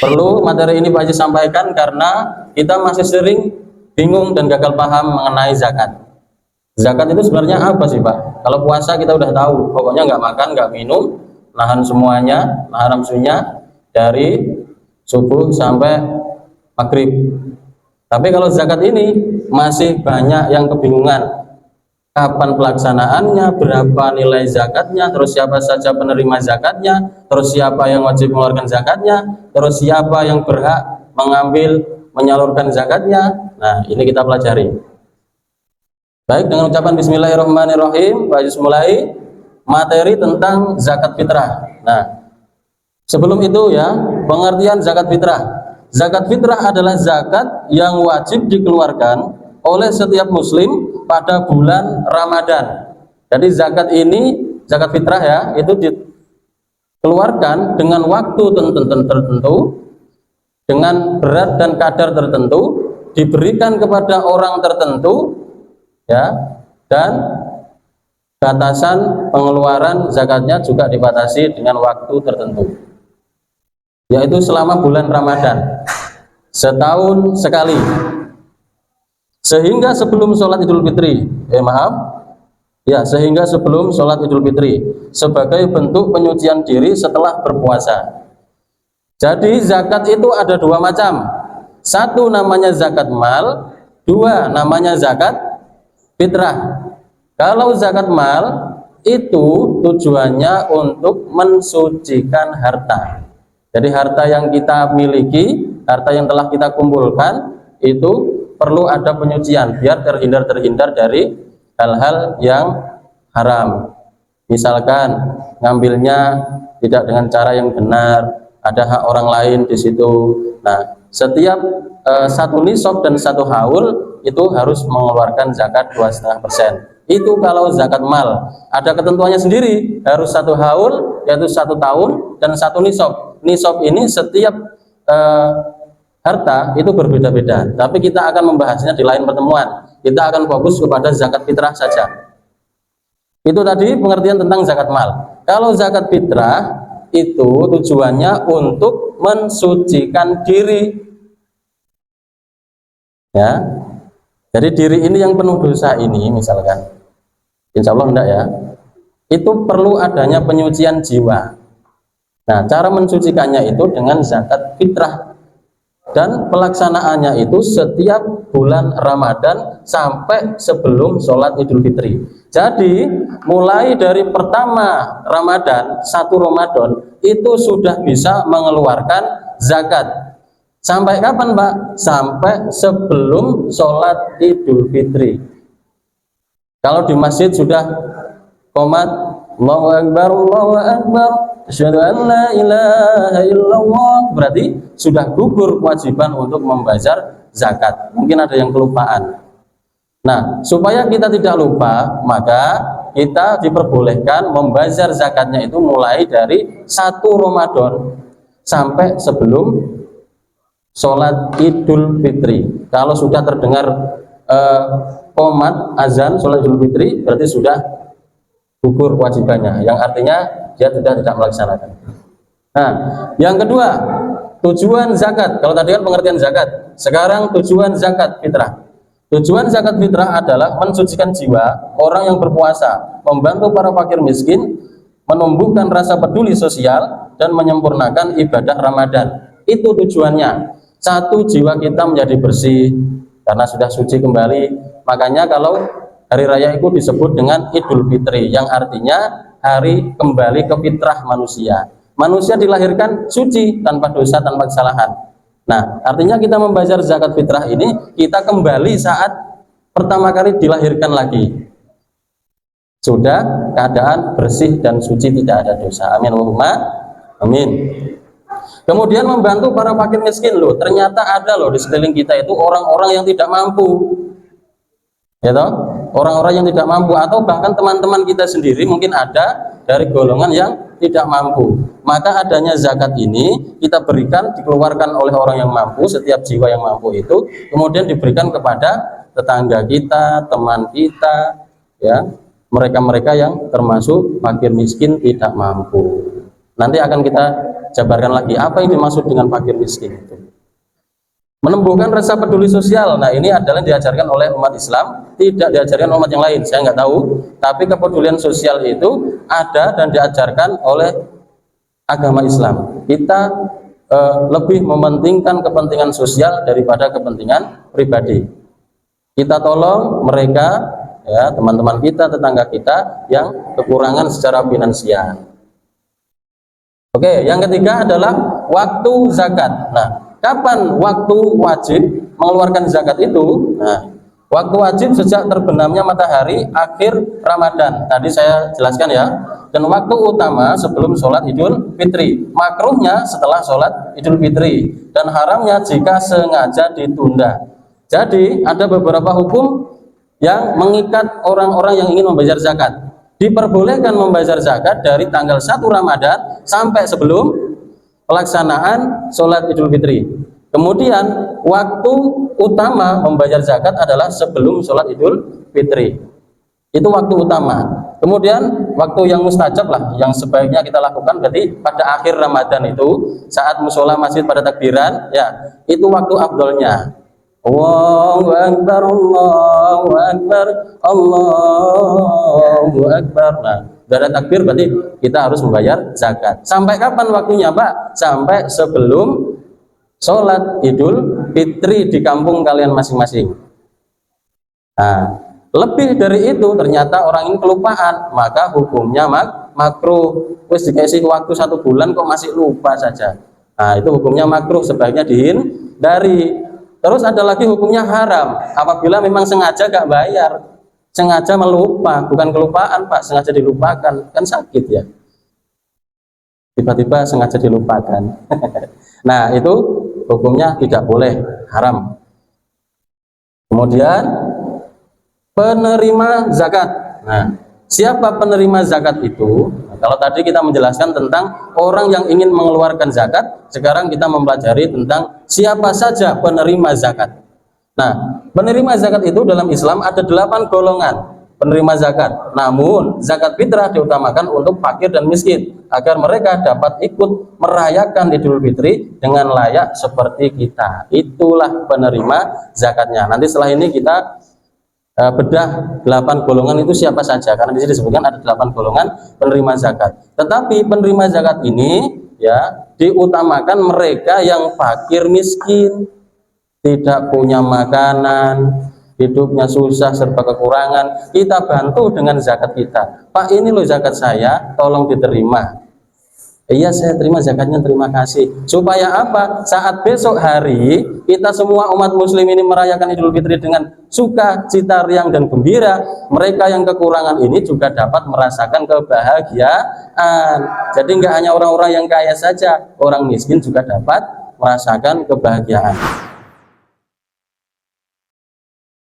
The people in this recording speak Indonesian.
Perlu materi ini Pak Haji sampaikan karena kita masih sering bingung dan gagal paham mengenai zakat. Zakat itu sebenarnya apa sih Pak? Kalau puasa kita udah tahu, pokoknya nggak makan, nggak minum, nahan semuanya, nahan nafsunya dari subuh sampai maghrib. Tapi kalau zakat ini masih banyak yang kebingungan. Kapan pelaksanaannya, berapa nilai zakatnya, terus siapa saja penerima zakatnya, terus siapa yang wajib mengeluarkan zakatnya, terus siapa yang berhak mengambil menyalurkan zakatnya. Nah, ini kita pelajari. Baik, dengan ucapan bismillahirrahmanirrahim, Pak Haji mulai materi tentang zakat fitrah. Nah, sebelum itu ya, pengertian zakat fitrah. Zakat fitrah adalah zakat yang wajib dikeluarkan oleh setiap muslim pada bulan Ramadan. Jadi zakat ini, zakat fitrah ya, itu dikeluarkan dengan waktu tertentu, dengan berat dan kadar tertentu, diberikan kepada orang tertentu, ya, dan batasan pengeluaran zakatnya juga dibatasi dengan waktu tertentu, yaitu selama bulan Ramadan, setahun sekali. Sehingga sebelum sholat Idul Fitri, sehingga sebelum sholat Idul Fitri sebagai bentuk penyucian diri setelah berpuasa. Jadi zakat itu ada dua macam. Satu namanya zakat mal, dua namanya zakat fitrah. Kalau zakat mal itu tujuannya untuk mensucikan harta. Jadi harta yang kita miliki, harta yang telah kita kumpulkan itu perlu ada penyucian biar terhindar dari hal-hal yang haram. Misalkan ngambilnya tidak dengan cara yang benar, ada hak orang lain di situ. Nah, setiap satu nisab dan satu haul itu harus mengeluarkan zakat 2,5%. Itu kalau zakat mal. Ada ketentuannya sendiri, harus satu haul yaitu 1 tahun dan satu nisab. Nisab ini setiap harta itu berbeda-beda, tapi kita akan membahasnya di lain pertemuan. Kita akan fokus kepada zakat fitrah saja. Itu tadi pengertian tentang zakat mal. Kalau zakat fitrah itu tujuannya untuk mensucikan diri, ya. Jadi diri ini yang penuh dosa ini, misalkan, insya Allah enggak ya, itu perlu adanya penyucian jiwa. Nah, cara mensucikannya itu dengan zakat fitrah. Dan pelaksanaannya itu setiap bulan Ramadan sampai sebelum sholat Idul Fitri. Jadi mulai dari pertama Ramadan, 1 Ramadan itu sudah bisa mengeluarkan zakat. Sampai kapan Pak? Sampai sebelum sholat Idul Fitri. Kalau di masjid sudah qomat Allahu Akbar, Allahu Akbar, asyhadu an la ilaha illallah, berarti sudah gugur kewajiban untuk membayar zakat. Mungkin ada yang kelupaan. Nah, supaya kita tidak lupa, maka kita diperbolehkan membayar zakatnya itu mulai dari 1 Ramadan sampai sebelum sholat Idul Fitri. Kalau sudah terdengar qomat azan sholat Idul Fitri, berarti sudah gugur kewajibannya, yang artinya dia sudah tidak melaksanakan. Nah, yang kedua, tujuan zakat. Kalau tadi kan pengertian zakat, sekarang tujuan zakat fitrah. Tujuan zakat fitrah adalah mensucikan jiwa orang yang berpuasa, membantu para fakir miskin, menumbuhkan rasa peduli sosial, dan menyempurnakan ibadah Ramadan. Itu tujuannya. Satu, jiwa kita menjadi bersih karena sudah suci kembali. Makanya kalau hari raya itu disebut dengan Idul Fitri, yang artinya hari kembali ke fitrah manusia. Manusia dilahirkan suci, tanpa dosa, tanpa kesalahan. Nah, artinya kita membayar zakat fitrah ini, kita kembali saat pertama kali dilahirkan lagi. Sudah keadaan bersih dan suci, tidak ada dosa. Amin Allahumma amin. Kemudian membantu para fakir miskin loh. Ternyata ada loh di sekeliling kita itu orang-orang yang tidak mampu. Ya toh? Orang-orang yang tidak mampu, atau bahkan teman-teman kita sendiri mungkin ada dari golongan yang tidak mampu. Maka adanya zakat ini kita berikan, dikeluarkan oleh orang yang mampu, setiap jiwa yang mampu itu kemudian diberikan kepada tetangga kita, teman kita, ya, mereka-mereka yang termasuk fakir miskin tidak mampu. Nanti akan kita jabarkan lagi apa yang dimaksud dengan fakir miskin itu. Menumbuhkan rasa peduli sosial. Nah, ini adalah yang diajarkan oleh umat Islam, tidak diajarkan umat yang lain. Saya nggak tahu, tapi kepedulian sosial itu ada dan diajarkan oleh agama Islam. Kita lebih mementingkan kepentingan sosial daripada kepentingan pribadi. Kita tolong mereka, ya, teman-teman kita, tetangga kita yang kekurangan secara finansial. Oke, yang ketiga adalah waktu zakat. Nah, kapan waktu wajib mengeluarkan zakat itu? Nah, waktu wajib sejak terbenamnya matahari akhir Ramadan. Tadi saya jelaskan ya. Dan waktu utama sebelum sholat Idul Fitri. Makruhnya setelah sholat Idul Fitri. Dan haramnya jika sengaja ditunda. Jadi ada beberapa hukum yang mengikat orang-orang yang ingin membayar zakat. Diperbolehkan membayar zakat dari tanggal 1 Ramadan sampai sebelum pelaksanaan sholat Idul Fitri. Kemudian waktu utama membayar zakat adalah sebelum sholat Idul Fitri. Itu waktu utama. Kemudian waktu yang mustajab lah, yang sebaiknya kita lakukan berarti pada akhir Ramadan itu, saat musola masjid pada takbiran, ya itu waktu afdolnya. Allahu Akbar, Allahu Akbar, Allahu Akbar. Nah, dari takbir berarti kita harus membayar zakat. Sampai kapan waktunya, Pak? Sampai sebelum sholat Idul Fitri di kampung kalian masing-masing. Nah, lebih dari itu ternyata orang ini kelupaan, maka hukumnya makruh. Terus dikasih waktu 1 bulan kok masih lupa saja. Nah, itu hukumnya makruh, sebaiknya dihindari. Terus ada lagi hukumnya haram, apabila memang sengaja gak bayar, sengaja melupa, bukan kelupaan Pak, sengaja dilupakan, kan sakit ya. Tiba-tiba sengaja dilupakan. Nah, itu hukumnya tidak boleh, haram. Kemudian penerima zakat. Nah, siapa penerima zakat itu? Nah, kalau tadi kita menjelaskan tentang orang yang ingin mengeluarkan zakat, sekarang kita mempelajari tentang siapa saja penerima zakat. Nah, penerima zakat itu dalam Islam ada 8 golongan penerima zakat. Namun, zakat fitrah diutamakan untuk fakir dan miskin agar mereka dapat ikut merayakan Idul Fitri dengan layak seperti kita. Itulah penerima zakatnya. Nanti setelah ini kita bedah 8 golongan itu siapa saja, karena di sini disebutkan ada 8 golongan penerima zakat. Tetapi penerima zakat ini ya diutamakan mereka yang fakir miskin, tidak punya makanan, hidupnya susah serba kekurangan. Kita bantu dengan zakat kita. Pak, ini loh zakat saya, tolong diterima. Iya, saya terima zakatnya, terima kasih. Supaya apa? Saat besok hari kita semua umat muslim ini merayakan Idul Fitri dengan sukacita, riang dan gembira, mereka yang kekurangan ini juga dapat merasakan kebahagiaan. Jadi nggak hanya orang-orang yang kaya saja, orang miskin juga dapat merasakan kebahagiaan.